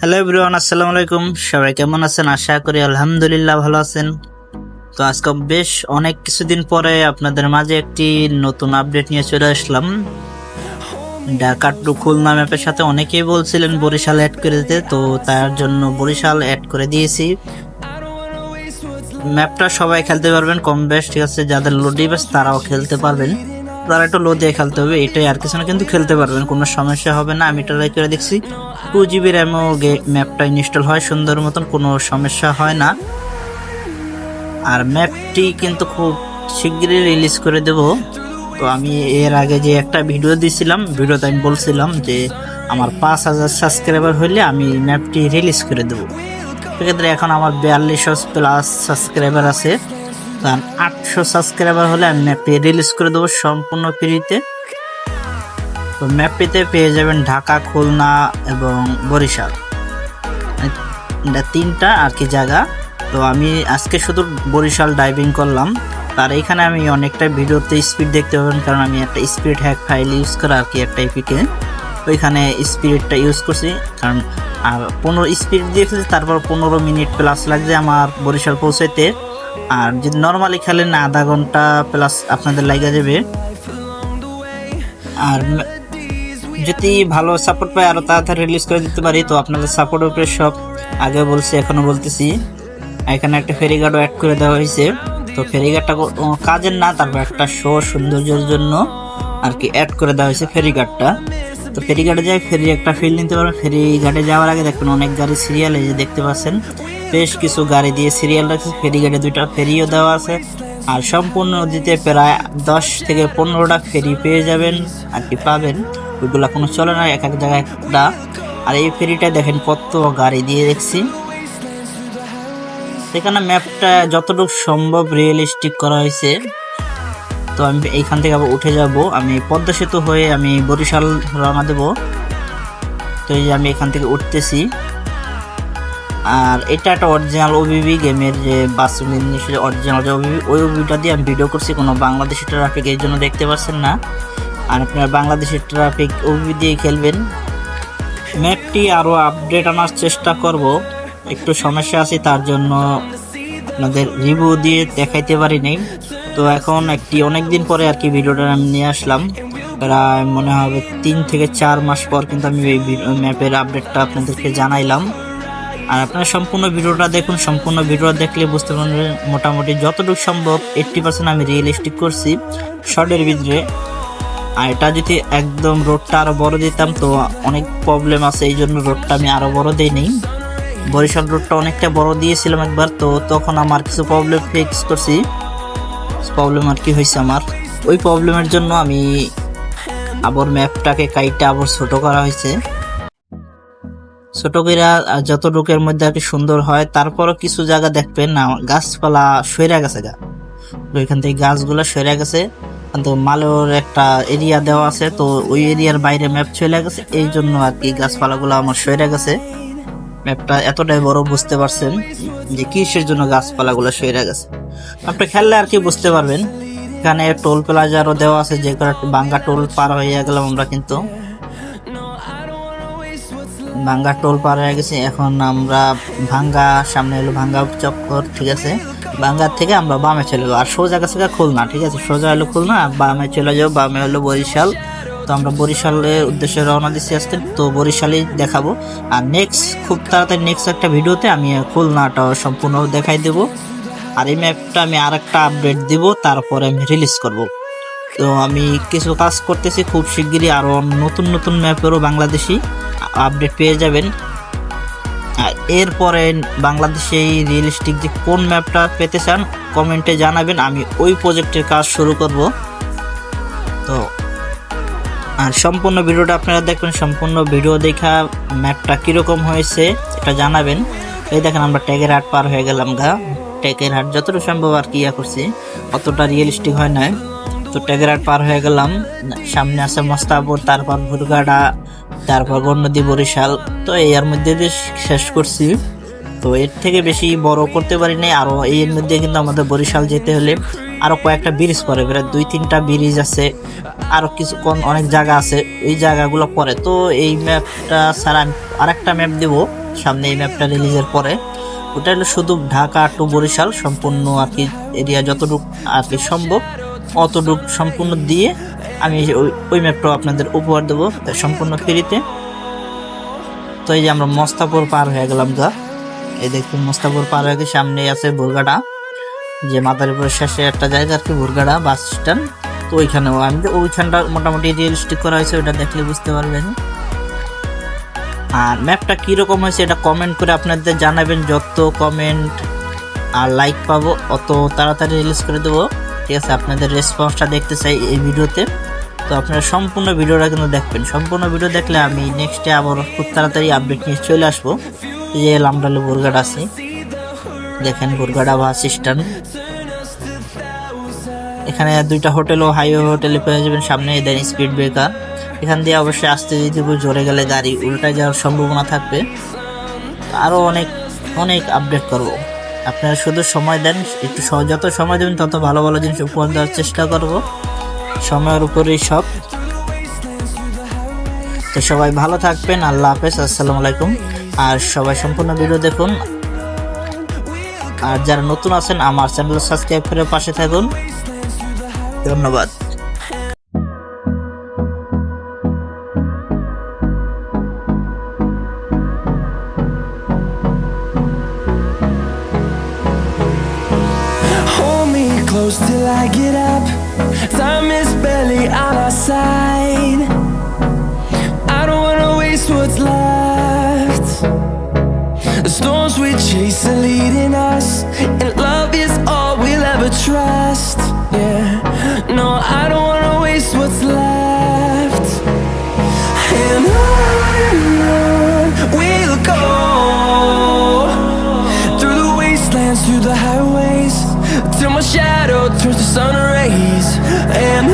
Hello everyone, আসসালামু আলাইকুম। সবাই কেমন আছেন? আশা করি আলহামদুলিল্লাহ ভালো আছেন। তো আজকে বেশ অনেক কিছুদিন পরে আপনাদের মাঝে একটি নতুন আপডেট নিয়ে চলে আসলাম। ঢাকা টু খুলনা ম্যাপের সাথে অনেকেই বলছিলেন বরিশাল অ্যাড করে দিতে, তো তার জন্য বরিশাল অ্যাড করে দিয়েছি। ম্যাপটা সবাই খেলতে পারবেন কম বেশ, ঠিক আছে। যাদের লো ডিভাইস তারাও খেলতে পারবেন, তারা একটু লো দিয়ে খেলতে হবে, এটাই আর কিছু না, কিন্তু খেলতে পারবেন, কোনো সমস্যা হবে না। আমি ট্রাই করে দেখছি 2 GB র্যামও ম্যাপটা ইনস্টল হয় সুন্দর মতন, কোনো সমস্যা হয় না। আর ম্যাপটি কিন্তু খুব শিগগিরই রিলিজ করে দেব। তো আমি এর আগে যে একটা ভিডিও দিয়েছিলাম, ভিডিওতে আমি বলছিলাম যে আমার 5000 সাবস্ক্রাইবার হইলে আমি ম্যাপটি রিলিজ করে দেব। সেক্ষেত্রে এখন আমার 4200+ সাবস্ক্রাইবার আছে, 800 সাবস্ক্রাইবার হলে আমি ম্যাপটি রিলিজ করে দেবো সম্পূর্ণ ফ্রিতে। তো ম্যাপটিতে পেয়ে যাবেন ঢাকা, খুলনা এবং বরিশাল, এটা তিনটা আর কি জায়গা। তো আমি আজকে শুধু বরিশাল ডাইভিং করলাম, আর এখানে আমি অনেকটা ভিডিওতে স্পিড দেখতে পাবেন, কারণ আমি একটা স্পিড হ্যাক ফাইল ইউজ করা আর কি একটা এপিকে, ওইখানে স্পিডটা ইউজ করছি। কারণ আর 15 স্পিড দিয়েছি, তারপর 15 মিনিট প্লাস লাগছে আমার বরিশাল পৌঁছাইতে। আর যদি নর্মালি খেলেন আধা ঘন্টা প্লাস আপনাদের লাগে যাবে। আর যদি ভালো সাপোর্ট পাই আরো তাড়াতাড়ি রিলিজ করে দিতে পারি। তো আপনাদের সাপোর্টের উপরে সব, আগে বলছি এখনো বলতেছি। এখানে একটা ফেরিঘাটও অ্যাড করে দেওয়া হয়েছে। তো ফেরিঘাটটা কাজের না, তারপর একটা শো সৌন্দর্যের জন্য আর কি অ্যাড করে দেওয়া হয়েছে ফেরিঘাটটা। তো ফেরিঘাটে যাই, ফেরি একটা ফিল নিতে পারবেন। ফেরিঘাটে যাওয়ার আগে দেখবেন অনেক গাড়ি সিরিয়াল, এই যে দেখতে পাচ্ছেন বেশ কিছু গাড়ি দিয়ে সিরিয়াল রাখছে। ফেরিঘাটে 2টা ফেরিও দেওয়া আছে। আর সম্পূর্ণ নদীতে প্রায় 10 থেকে 15টা ফেরি পেয়ে যাবেন আর কি, পাবেন। ওইগুলা কোনো চলে না, এক এক জায়গায় একটা। আর এই ফেরিটা দেখেন কত গাড়ি দিয়ে দেখছি। সেখানে ম্যাপটা যতটুকু সম্ভব রিয়েলিস্টিক করা হয়েছে। তো আমি এইখান থেকে আবার উঠে যাব, আমি পদ্মা সেতু হয়ে আমি বরিশাল রওনা দেব। তো এই যে আমি এখান থেকে উঠতেছি। আর এটা একটা অরিজিনাল ওবিবি গেমের যে বাস অরিজিনাল যে ওবিবি, ওই ওবিবিটা দিয়ে আমি ভিডিও করছি, কোনো বাংলাদেশি ট্রাফিক এই জন্য দেখতে পাচ্ছেন না। আর আপনারা বাংলাদেশি ট্রাফিক ওবিবি দিয়ে খেলবেন। ম্যাপটি আরও আপডেট আনার চেষ্টা করব, একটু সমস্যা আছে, তার জন্য আপনাদের রিভিউ দিয়ে দেখাইতে পারি নাই। তো এখন একটি অনেকদিন পরে আর কি ভিডিওটা আমি নিয়ে আসলাম, প্রায় মনে হবে 3 থেকে 4 মাস পর কিন্তু আমি এই ম্যাপের আপডেটটা আপনাদেরকে জানাইলাম। আর আপনারা সম্পূর্ণ ভিডিওটা দেখুন, সম্পূর্ণ ভিডিও দেখলে বুঝতে পারবেন মোটামুটি যতটুকু সম্ভব 80% আমি রিয়েলিস্টিক করছি শর্টের ভিতরে। আর এটা যদি একদম রোডটা আরো বড় দিতাম তো অনেক প্রবলেম আছে, এই জন্য রোডটা আমি আরো বড় দিই নেই। বরিশাল রোডটা অনেকটা বড় দিয়েছিলাম একবার, তো তখন আমার কিছু প্রবলেম ফিক্স করছি। প্রবলেম আর কি হয়েছে আমার, ওই প্রবলেমের জন্য আমি আবার ম্যাপটাকে কাইটা আবার ছোট করা হয়েছে। ছোট করে যতটুকের মধ্যে আর কি সুন্দর হয়। তারপরও কিছু জায়গা দেখবেন না গাছপালা সরে গেছে গা, তো এখান থেকে গাছগুলো সরে গেছে। কিন্তু মালের একটা এরিয়া দেওয়া আছে, তো ওই এরিয়ার বাইরে ম্যাপ চলে গেছে, এই জন্য আর কি গাছপালাগুলো আমার সরে গেছে। ম্যাপটা এতটাই বড়, বুঝতে পারছেন যে কিসের জন্য গাছপালাগুলো সরে গেছে। আপনি খেললে আর কি বুঝতে পারবেন। এখানে টোল প্লাজারও দেওয়া আছে, যে ভাঙ্গা টোল পার হয়ে গেলাম আমরা, কিন্তু ভাঙ্গা টোল পার হয়ে গেছে। এখন আমরা ভাঙ্গা, সামনে হলো ভাঙ্গা চক্কর, ঠিক আছে। ভাঙ্গার থেকে আমরা বামে চলে যাবো, আর সোজা কাছে খুলনা, ঠিক আছে। সোজা হলো খুলনা, বামে চলে যাবো, বামে হলো বরিশাল। তো আমরা বরিশালের উদ্দেশ্যে রওনা দিচ্ছি আজকে, তো বরিশালই দেখাবো। আর খুব তাড়াতাড়ি নেক্সট একটা ভিডিওতে আমি খুলনাটা সম্পূর্ণ দেখাই দেবো। আর এই ম্যাপটা আমি আর একটা আপডেট দিব, তারপরে আমি রিলিজ করব। তো আমি কিছু কাজ করতেছি, খুব শিগগিরই আরো নতুন নতুন ম্যাপেরও বাংলাদেশি আপডেট পেয়ে যাবেন। আর এরপরে বাংলাদেশে রিয়েলিস্টিক যে কোন ম্যাপটা পেতে চান কমেন্টে জানাবেন, আমি ওই প্রজেক্টের কাজ শুরু করব। তো আর সম্পূর্ণ ভিডিওটা আপনারা দেখবেন, সম্পূর্ণ ভিডিও দেখা ম্যাপটা কিরকম হয়েছে এটা জানাবেন। এই দেখেন আমরা ট্যাগের হাট পার হয়ে গেলাম গা। ট্যাগের হাট যতটা সম্ভব আর কি করছি, অতটা রিয়েলিস্টিক হয় না। তো ট্যাগের হাট পার হয়ে গেলাম, সামনে আছে মস্তাপুর, তারপর ভুরগাড়া, তারপর গণনদী, বরিশাল। তো এর মধ্যে শেষ করছি। তো এর থেকে বেশি বড় করতে পারি নাই। আরো এর মধ্যে কিন্তু আমাদের বরিশাল যেতে হলে আরো কয়েকটা ব্রিজ পরে, প্রায় 2-3টা ব্রিজ আছে, আরো কিছু অনেক জায়গা আছে, ওই জায়গাগুলো পরে। তো এই ম্যাপটা ছাড়া আমি আরেকটা ম্যাপ দেবো, সামনে এই ম্যাপটা রিলিজের পরে। ওটা হলো শুধু ঢাকা টু বরিশাল সম্পূর্ণ আর কি এরিয়া যতটুকু আর কি সম্ভব অতটুকু সম্পূর্ণ দিয়ে আমি ওই ম্যাপটাও আপনাদের উপহার দেবো সম্পূর্ণ ফ্রিতে। তো এই যে আমরা মস্তাপুর পার হয়ে গেলাম গা, এই দেখুন মস্তাপুর পার হয়ে গিয়ে সামনে আছে বুরগাড়া, যে মাদারীপুরের শেষে একটা জায়গা আর কি বুরগাড়া বাস স্ট্যান্ড। তো ওইখানেও আমি ওইখানটা মোটামুটি রিয়েলিস্টিক করা হয়েছে, ওইটা দেখলে বুঝতে পারবেন। আর ম্যাপটা কীরকম হয়েছে এটা কমেন্ট করে আপনাদের জানাবেন, যত কমেন্ট আর লাইক পাবো অত তাড়াতাড়ি রিলিজ করে দেবো, ঠিক আছে? আপনাদের রেসপন্সটা দেখতে চাই এই ভিডিওতে। তো আপনারা সম্পূর্ণ ভিডিওটা কিন্তু দেখবেন, সম্পূর্ণ ভিডিও দেখলে আমি নেক্সটে আবার খুব তাড়াতাড়ি আপডেট নিয়ে চলে আসবো। এই যে লামডালে বুরগাড়া আছে, দেখেন বুরগাড়া বাস স্ট্যান্ড। এখানে দুইটা হোটেল ও হাইওয়ে হোটেলে পেয়ে যাবেন, সামনে দেন স্পিড ব্রেকার। এখান দিয়ে অবশ্যই আসতে যেতে জোরে গেলে গাড়ি উল্টে যাওয়ার সম্ভাবনা থাকবে। আরও অনেক অনেক আপডেট করব, আপনারা শুধু সময় দেন, একটু যত সময় দেবেন তত ভালো ভালো জিনিস উপহার দেওয়ার চেষ্টা করব, সময়ের উপরেই সব। তো সবাই ভালো থাকবেন, আল্লাহ হাফেজ, আসসালামু আলাইকুম। আর সবাই সম্পূর্ণ ভিডিও দেখুন, আর যারা নতুন আছেন আমার চ্যানেল সাবস্ক্রাইব করে পাশে থাকুন, ধন্যবাদ। Close till I get up, time is barely on our side. I don't wanna waste what's left. The storms we chase are leading us, and love is all we'll ever trust. Yeah, no, I don't wanna waste what's left. And on we'll go, through the wastelands, through the highways, till my shadow turns to sun rays. And